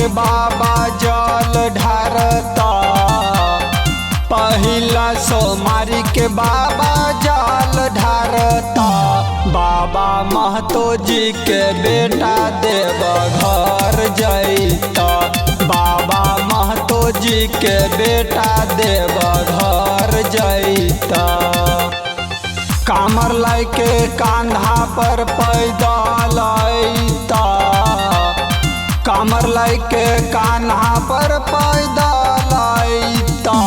के बाबा जल ढारता, पहिला सोमारी के बाबा जल ढारता। बाबा महतो जी के बेटा देव घर जैता, बाबा महतो जी के बेटा देव घर जैता। कामर लाइके कांधा पर पैदल अइता, कामर लाइके कान्हा पर पैदल अइता।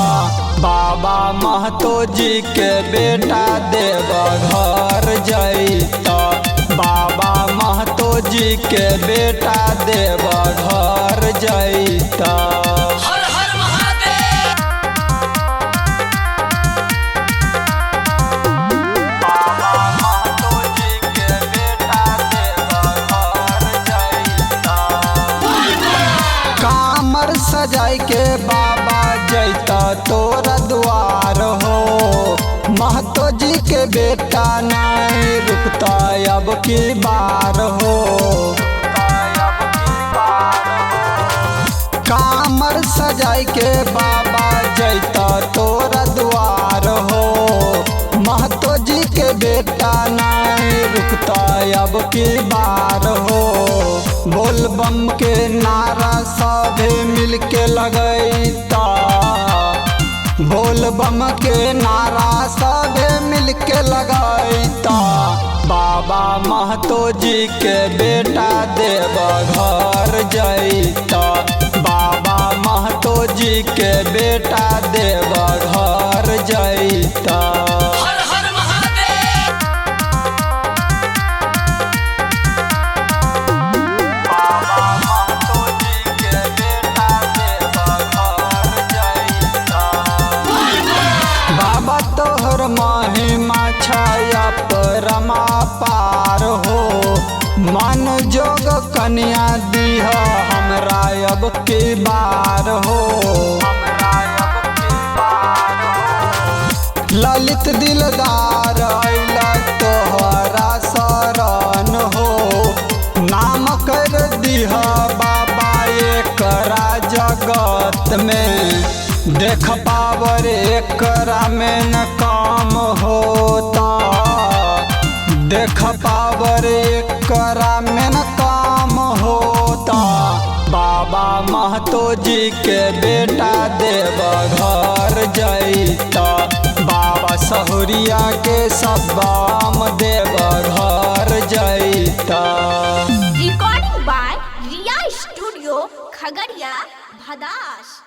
बाबा महतो जी के बेटा देव घर जैता, बाबा महतो जी के बेटा देव घर जैता। सजाई के बाबा जैता तोरा द्वार हो, महतो जी के बेटा नहीं रुकता अब की बार हो। कामर सजाई के बाबा जैता तोरा द्वार हो, महतो जी के बेटा नहीं रुकता अब की बार हो। बोल बम के नारा सभे मिल के लगैता, बोल बम के नारा सभे मिल के लगैता। बाबा महतो जी के बेटा देव घर जैता, बाबा महतो जी के बेटा देव घर जैता। तोहर महिमा छाया परमा पार हो, मन जोग कन्या दीह हमरा अब की बार हो। ललित दिलदार अइला तोहरा शरण हो, नाम कर दीह बाबा एकरा जगत में। देख पावर एकरा में न काम होता, देख पावर एकरा में न काम होता। बाबा महतो जी के बेटा देव घर जैता, बाबा सहुरिया के सब्बाम देव घर जैता। Recording by Riya studio Khagaria Bhadas.